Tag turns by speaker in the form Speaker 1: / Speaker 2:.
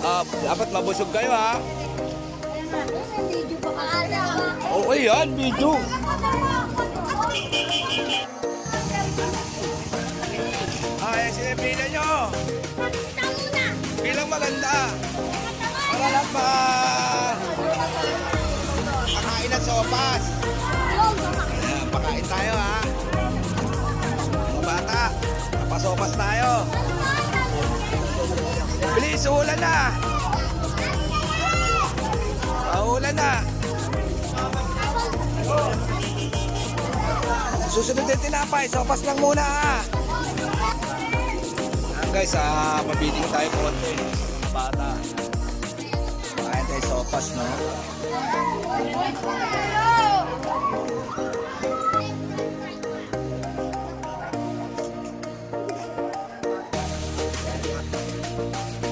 Speaker 1: Dapat mabusog kayo ha.
Speaker 2: Video pa kaala.
Speaker 1: Okay yan, video. Ayan, sinipilan nyo. Bilang maganda. Para lang pakain ng sopas. Ayan, pakain tayo ha. Mga bata, napasopas tayo. Bilis, ulan na. Ulan na. Susunod din tinapay, sopas lang muna ha. Ayan guys, mabiting tayo konti. Mga bata. Kaya tayo sopas, no?